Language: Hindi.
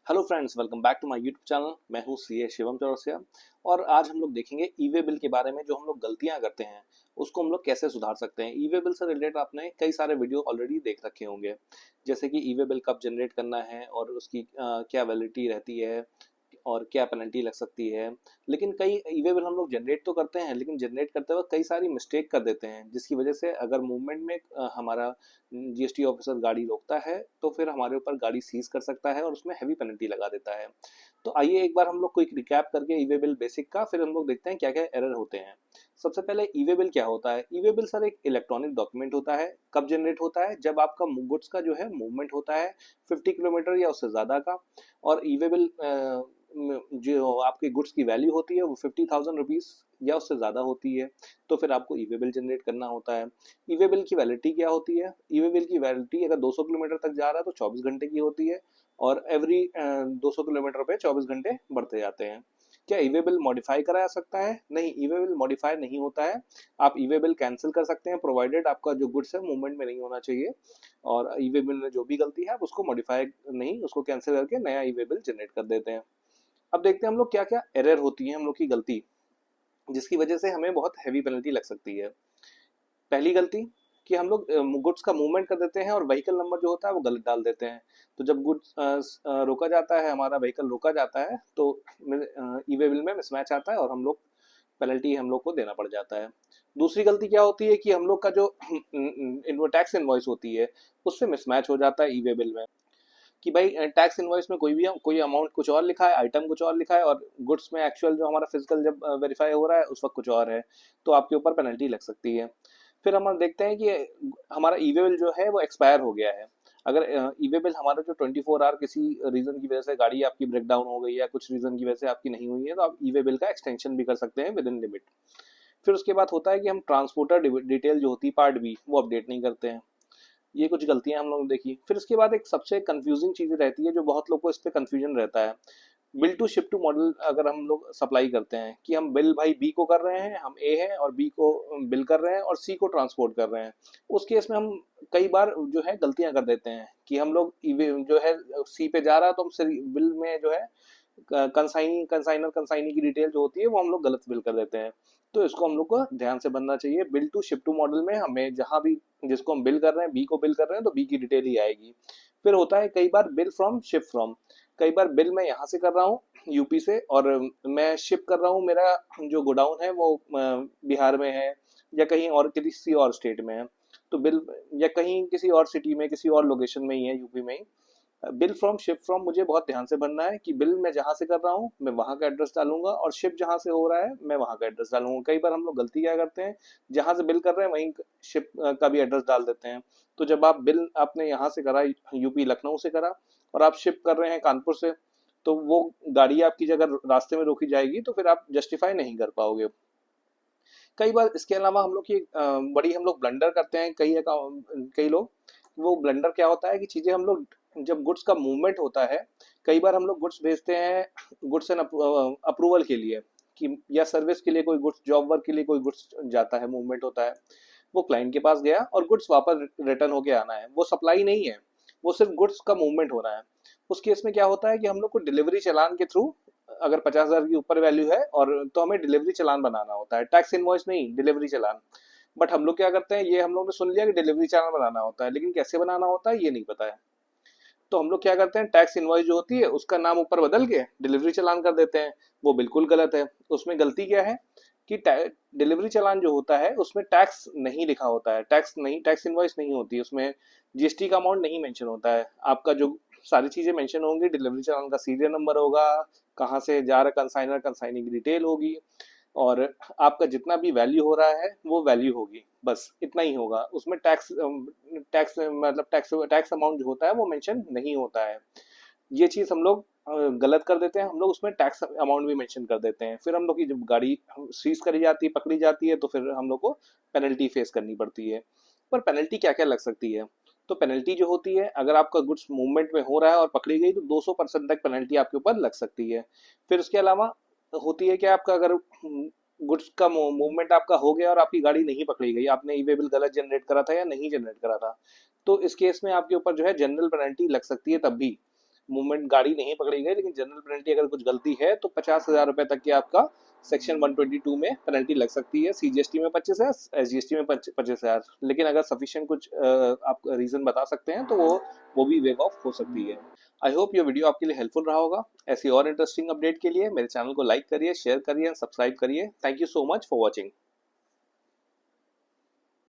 Hello friends, welcome back to my YouTube channel. मैं हूं सीए शिवम चौरसिया। और आज हम लोग देखेंगे ई वे बिल के बारे में। जो हम लोग गलतियां करते हैं उसको हम लोग कैसे सुधार सकते हैं। ई वे बिल से रिलेटेड आपने कई सारे वीडियो ऑलरेडी देख रखे होंगे, जैसे कि ई वे बिल कब जनरेट करना है और उसकी क्या वैलिडिटी रहती है और क्या पेनल्टी लग सकती है। लेकिन कई ई वे बिल हम लोग जनरेट तो करते हैं, लेकिन जनरेट करते वक्त कई सारी मिस्टेक कर देते हैं, जिसकी वजह से अगर मूवमेंट में हमारा जीएसटी ऑफिसर गाड़ी रोकता है तो फिर हमारे ऊपर गाड़ी सीज कर सकता है और उसमें हैवी पेनल्टी लगा देता है। तो आइए एक बार हम लोग क्विक रिकैप करके ई वे बिल बेसिक का, फिर हम लोग देखते हैं क्या क्या एरर होते हैं। सबसे पहले ई वे बिल क्या होता है। ई वे बिल सर एक इलेक्ट्रॉनिक डॉक्यूमेंट होता है। कब जनरेट होता है? जब आपका गुड्स का जो है मूवमेंट होता है 50 किलोमीटर या उससे ज़्यादा का। और ई वे बिल जो आपके गुड्स की वैल्यू होती है वो 50,000 रुपीज़ या उससे ज़्यादा होती है, तो फिर आपको ई वे बिल जनरेट करना होता है। ई वे बिल की वैलिडिटी क्या होती है? ई वे बिल की वैलिडिटी अगर 200 किलोमीटर तक जा रहा है तो 24 घंटे की होती है, और एवरी 200 किलोमीटर पे 24 घंटे बढ़ते जाते हैं। क्या ई वे बिल मॉडिफाई करा जा सकता है? नहीं, ई वे बिल मॉडिफाई नहीं होता है। आप ई वे बिल कैंसिल कर सकते हैं, प्रोवाइडेड आपका जो गुड्स है मूवमेंट में नहीं होना चाहिए। और ई वे बिल में जो भी गलती है आप उसको मॉडिफाई नहीं, उसको कैंसिल करके नया ई वे बिल जनरेट कर देते हैं। अब देखते हैं हम लोग क्या क्या एरर होती है हम लोग की गलती, जिसकी वजह से हमें बहुत हैवी पेनल्टी लग सकती है। पहली गलती कि हम लोग गुड्स का मूवमेंट कर देते हैं और व्हीकल नंबर जो होता है वो गलत डाल देते हैं। तो जब गुड्स रोका जाता है, हमारा व्हीकल रोका जाता है, तो ई वे बिल में मिसमैच आता है और हम लोग पेनल्टी हम लोग को देना पड़ जाता है। दूसरी गलती क्या होती है कि हम लोग का जो टैक्स इनवॉइस होती है उससे मिसमैच हो जाता है ई वे बिल में, कि भाई टैक्स इनवॉइस में कोई अमाउंट कुछ और लिखा है, आइटम कुछ और लिखा है, और गुड्स में एक्चुअल जो हमारा फिजिकल जब वेरीफाई हो रहा है उस वक्त कुछ और है, तो आपके ऊपर पेनल्टी लग सकती है। फिर हम देखते हैं कि हमारा ई वे बिल जो है वो एक्सपायर हो गया है। अगर ई वे बिल हमारा जो 24 आवर किसी रीजन की वजह से गाड़ी आपकी ब्रेक डाउन हो गई या कुछ रीजन की वजह से आपकी नहीं हुई है, तो आप ई वे बिल का एक्सटेंशन भी कर सकते हैं विद इन लिमिट। फिर उसके बाद होता है कि हम ट्रांसपोर्टर डिटेल जो होती है पार्ट बी वो अपडेट नहीं करते हैं। ये कुछ गलतियां हम लोगों ने देखी। फिर इसके बाद एक सबसे कंफ्यूजिंग चीज रहती है, जो बहुत लोग को इस पे कंफ्यूजन रहता है। Bill to ship to model अगर हम लोग सप्लाई करते हैं कि हम बिल भाई बी को कर रहे हैं, हम ए हैं और बी को बिल कर रहे हैं और सी को ट्रांसपोर्ट कर रहे हैं, उस केस में हम कई बार जो है गलतियां कर देते हैं कि हम लोग जो है सी पे जा रहा है तो हम बिल में जो है कंसाइनर की डिटेल जो होती है वो हम लोग गलत बिल कर देते हैं। तो इसको हम लोग को ध्यान से बनना चाहिए। Bill to ship to model में हमें जहां भी जिसको हम बिल कर रहे हैं, बी को बिल कर रहे हैं, तो बी की डिटेल ही आएगी। फिर होता है कई बार बिल फ्रॉम शिप फ्रॉम। कई बार बिल मैं यहाँ से कर रहा हूँ यूपी से, और मैं शिप कर रहा हूँ, मेरा जो गोडाउन है वो बिहार में है या कहीं और किसी और स्टेट में है। तो बिल या कहीं किसी और सिटी में किसी और लोकेशन में ही है, यूपी में ही। बिल फ्रॉम शिप फ्रॉम मुझे बहुत ध्यान से बनना है कि बिल मैं जहां से कर रहा हूँ मैं वहां का एड्रेस डालूंगा, और शिप जहां से हो रहा है मैं वहां का एड्रेस डालूंगा। कई बार हम लोग गलती क्या करते हैं, जहां से बिल कर रहे हैं वहीं शिप का भी एड्रेस डाल देते हैं। तो जब आप बिल आपने यहाँ से करा, यूपी लखनऊ से करा, और आप शिप कर रहे हैं कानपुर से, तो वो गाड़ी आपकी जगह रास्ते में रोकी जाएगी तो फिर आप जस्टिफाई नहीं कर पाओगे। कई बार इसके अलावा हम लोग की बड़ी हम लोग ब्लंडर करते हैं। कई लोग, वो ब्लंडर क्या होता है कि चीजें हम लोग जब गुड्स का मूवमेंट होता है, कई बार हम लोग गुड्स भेजते हैं गुड्स एंड अप्रूवल के लिए, कि या सर्विस के लिए कोई गुड्स, जॉब वर्क के लिए कोई गुड्स जाता है, मूवमेंट होता है, वो क्लाइंट के पास गया और गुड्स वापस रिटर्न होके आना है, वो सप्लाई नहीं है, वो सिर्फ गुड्स का मूवमेंट हो रहा है। उस केस में क्या होता है कि हम लोग को डिलीवरी चालान के थ्रू, अगर 50,000 की ऊपर वैल्यू है और तो हमें डिलीवरी चालान बनाना होता है, टैक्स इनवॉइस नहीं, डिलीवरी चालान। बट हम लोग क्या करते हैं, ये हम लोग ने सुन लिया कि डिलीवरी चालान बनाना होता है, लेकिन कैसे बनाना होता है ये नहीं पता है। तो हम लोग क्या करते हैं, टैक्स इनवॉइस जो होती है उसका नाम ऊपर बदल के डिलीवरी चालान कर देते हैं। वो बिल्कुल गलत है। उसमें गलती क्या है कि डिलीवरी चालान जो होता है उसमें टैक्स नहीं लिखा होता है, टैक्स इनवॉइस नहीं होती उसमें, जीएसटी का अमाउंट नहीं मेंशन होता है। आपका जो सारी चीजें मेंशन होंगी, डिलीवरी चालान का सीरियल नंबर होगा, कहाँ से जा रहा कंसाइनर, कंसाइनी की डिटेल होगी, और आपका जितना भी वैल्यू हो रहा है वो वैल्यू होगी, बस इतना ही होगा। उसमें टैक्स टैक्स मतलब टैक्स अमाउंट जो होता है वो मेंशन नहीं होता है। ये चीज हम लोग गलत कर देते हैं। हम लोग उसमें टैक्स अमाउंट भी मेंशन कर देते हैं। फिर हम लोग की जब गाड़ी सीज करी जाती है, पकड़ी जाती है, तो फिर हम लोग को पेनल्टी फेस करनी पड़ती है। पर पेनल्टी क्या क्या लग सकती है? तो पेनल्टी जो होती है, अगर आपका गुड्स मूवमेंट में हो रहा है और पकड़ी गई तो 200% तक पेनल्टी आपके ऊपर लग सकती है। फिर उसके अलावा होती है कि आपका अगर गुड्स का मूवमेंट आपका हो गया और आपकी गाड़ी नहीं पकड़ी गई, आपने ई वे बिल गलत जनरेट करा था या नहीं जनरेट करा था, तो इस केस में आपके ऊपर जो है जनरल पेनल्टी लग सकती है तब भी। मूवमेंट गाड़ी नहीं पकड़ी गई, लेकिन जनरल पेनल्टी अगर कुछ गलती है तो 50,000 रुपए तक की आपका सेक्शन 122 में पेनल्टी लग सकती है। सीजीएसटी में 25,000, एसजीएसटी में 25,000, लेकिन अगर सफिशिएंट कुछ आप रीजन बता सकते हैं तो वो भी वेव ऑफ हो सकती है। आई होप ये वीडियो आपके लिए हेल्पफुल रहा होगा। ऐसी और इंटरेस्टिंग अपडेट के लिए मेरे चैनल को लाइक करिए, शेयर करिए, सब्सक्राइब करिए। Thank you so much for watching.